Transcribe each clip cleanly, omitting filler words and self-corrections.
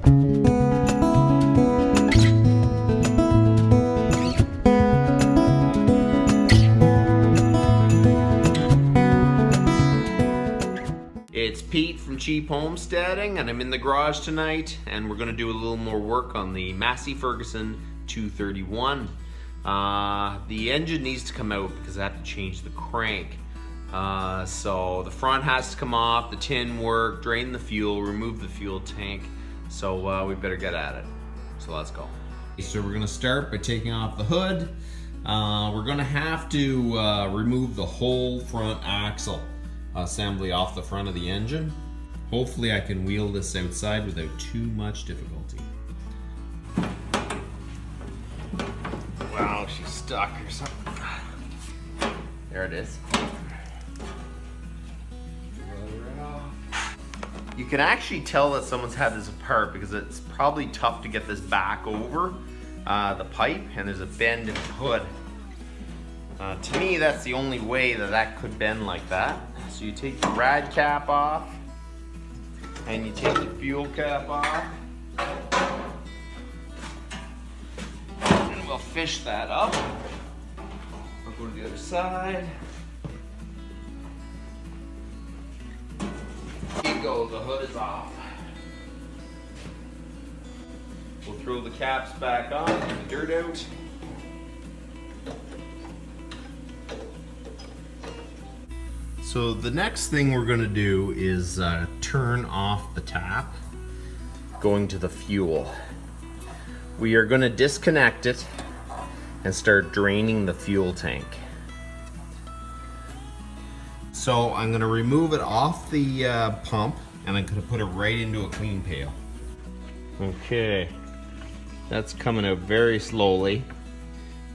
It's Pete from Cheap Homesteading, and I'm in the garage tonight, and we're going to do a little more work on the Massey Ferguson 231. The engine needs to come out because I have to change the crank. So the front has to come off, the tin work, drain the fuel, remove the fuel tank. So we better get at it. So let's go. So we're going to start by taking off the hood. We're going to have to remove the whole front axle assembly off the front of the engine. Hopefully I can wheel this outside without too much difficulty. Wow, she's stuck or something. There it is. You can actually tell that someone's had this apart because it's probably tough to get this back over the pipe, and there's a bend in the hood. To me, that's the only way that could bend like that. So you take the rad cap off, and you take the fuel cap off, and we'll fish that up. I'll go to the other side. Here you go, the hood is off. We'll throw the caps back on, get the dirt out. So the next thing we're going to do is turn off the tap going to the fuel. We are going to disconnect it and start draining the fuel tank. So I'm going to remove it off the pump, and I'm going to put it right into a clean pail. Okay, that's coming out very slowly.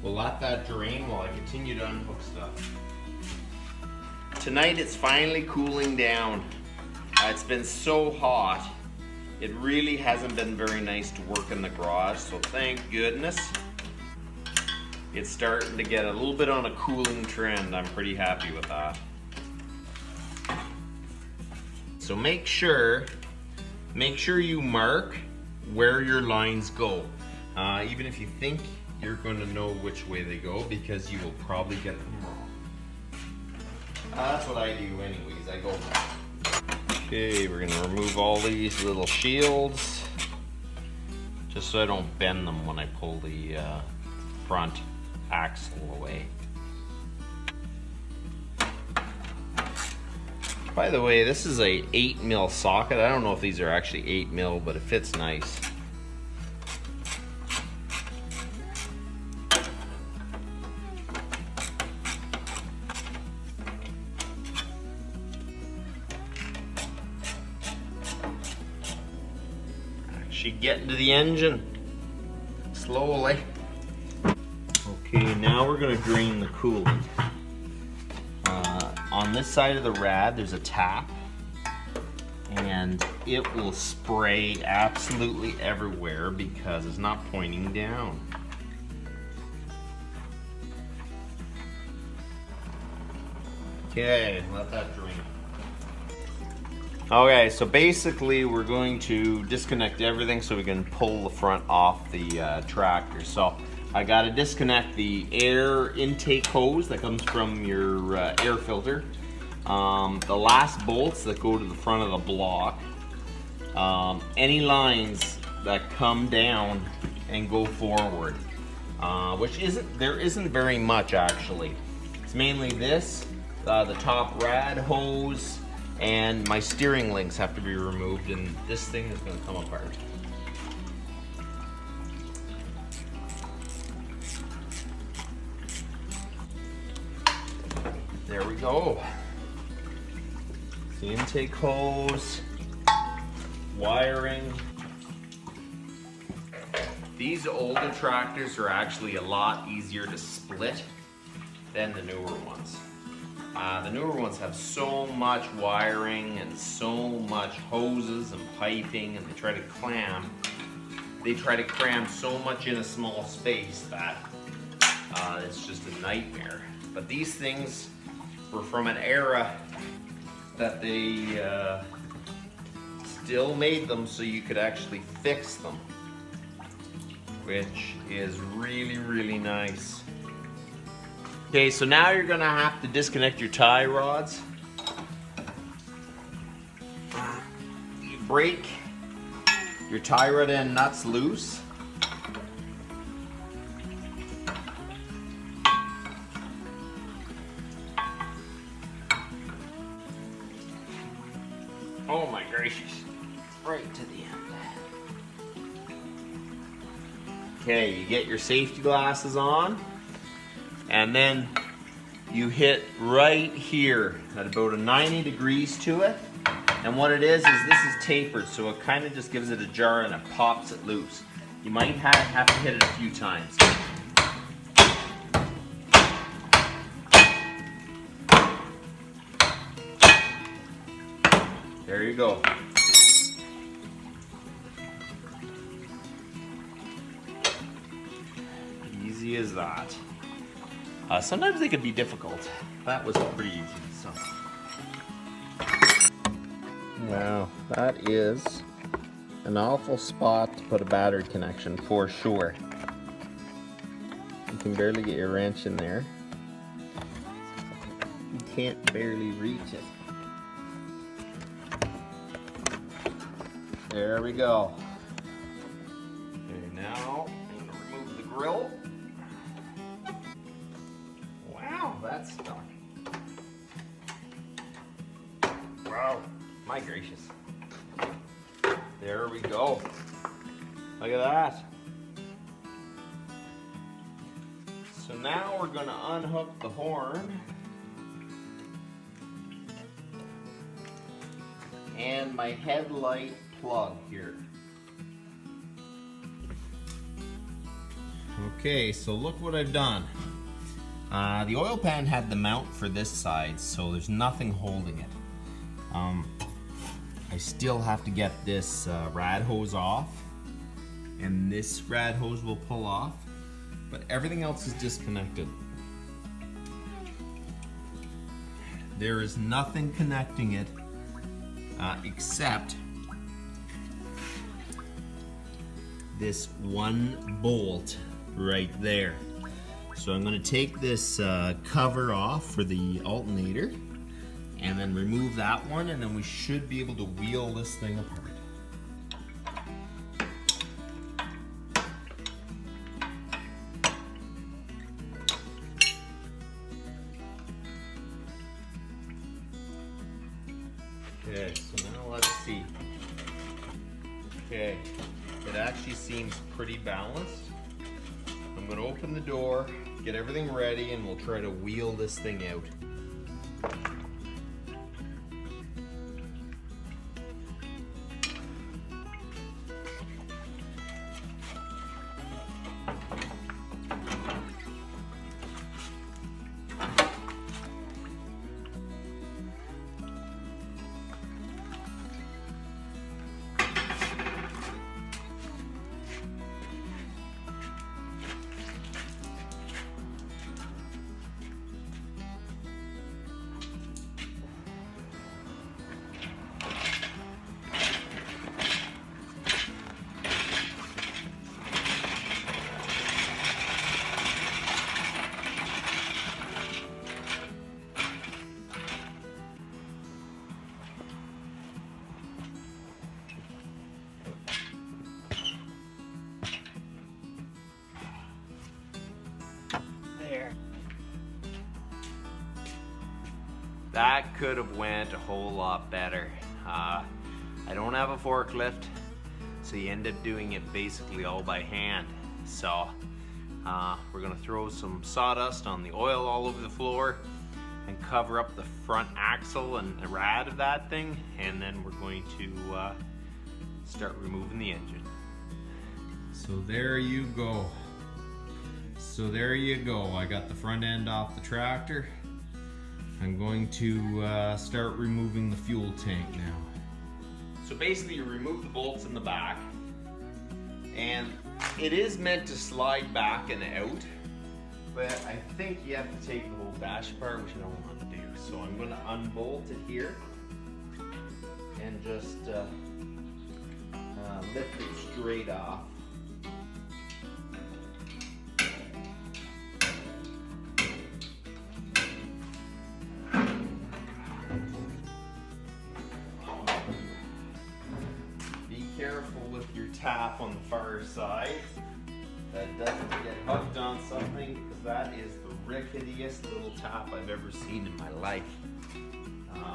We'll let that drain while I continue to unhook stuff. Tonight it's finally cooling down. It's been so hot. It really hasn't been very nice to work in the garage, so thank goodness. It's starting to get a little bit on a cooling trend. I'm pretty happy with that. So make sure you mark where your lines go. Even if you think you're going to know which way they go, because you will probably get them wrong. That's what I do anyways, I go. Okay, we're gonna remove all these little shields, just so I don't bend them when I pull the front axle away. By the way, this is a 8mm socket. I don't know if these are actually 8mm, but it fits nice. Get into the engine slowly. Okay, now we're going to drain the coolant. On this side of the rad there's a tap, and it will spray absolutely everywhere because it's not pointing down. Okay, let that drain. Okay, so basically we're going to disconnect everything so we can pull the front off the tractor. So I got to disconnect the air intake hose that comes from your air filter, the last bolts that go to the front of the block, any lines that come down and go forward, which there isn't very much actually. It's mainly this, the top rad hose, and my steering links have to be removed, and this thing is going to come apart. There we go. The intake hose, wiring. These older tractors are actually a lot easier to split than the newer ones. The newer ones have so much wiring and so much hoses and piping, and they try to cram so much in a small space that it's just a nightmare. But these things were from an era that they still made them so you could actually fix them, which is really, really nice. Okay, so now you're gonna have to disconnect your tie rods. You break your tie rod end nuts loose. Oh my gracious, right to the end. Okay, you get your safety glasses on, and then you hit right here at about a 90 degrees to it. And what it is this is tapered, so it kind of just gives it a jar and it pops it loose. You might have to hit it a few times. There you go. Easy as that. Sometimes they can be difficult. That was pretty easy. So. Wow, that is an awful spot to put a battery connection for sure. You can barely get your wrench in there. You can't barely reach it. There we go. Okay, now I'm going to remove the grill. Wow, that's stuck. Wow, my gracious. There we go. Look at that. So now we're going to unhook the horn. And my headlight plug here. Okay, so look what I've done. The oil pan had the mount for this side, so there's nothing holding it. I still have to get this rad hose off, and this rad hose will pull off, but everything else is disconnected. There is nothing connecting it except this one bolt right there. So I'm going to take this cover off for the alternator and then remove that one, and then we should be able to wheel this thing apart. Okay, so now let's see. Okay, it actually seems pretty balanced. I'm going to open the door, get everything ready, and we'll try to wheel this thing out. That could have went a whole lot better. I don't have a forklift, so you end up doing it basically all by hand. So we're gonna throw some sawdust on the oil all over the floor and cover up the front axle and the rad of that thing, and then we're going to start removing the engine. So there you go. I got the front end off the tractor. I'm going to start removing the fuel tank now. So basically you remove the bolts in the back, and it is meant to slide back and out, but I think you have to take the whole dash apart, which I don't want to do. So I'm going to unbolt it here and just lift it straight off. Be careful with your tap on the far side. That doesn't get hooked on something, because that is the ricketiest little tap I've ever seen in my life.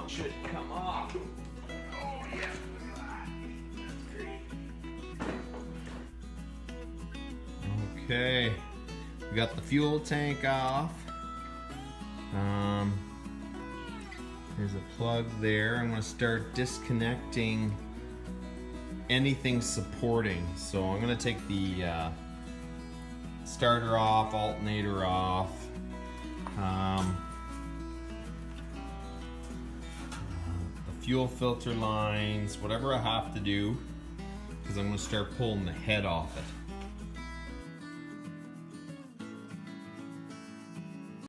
Should come off. Oh yeah, look at that. That's great. Okay, we got the fuel tank off. There's a plug there. I'm going to start disconnecting anything supporting. So I'm going to take the starter off, alternator off. The fuel filter lines, whatever I have to do, because I'm going to start pulling the head off it.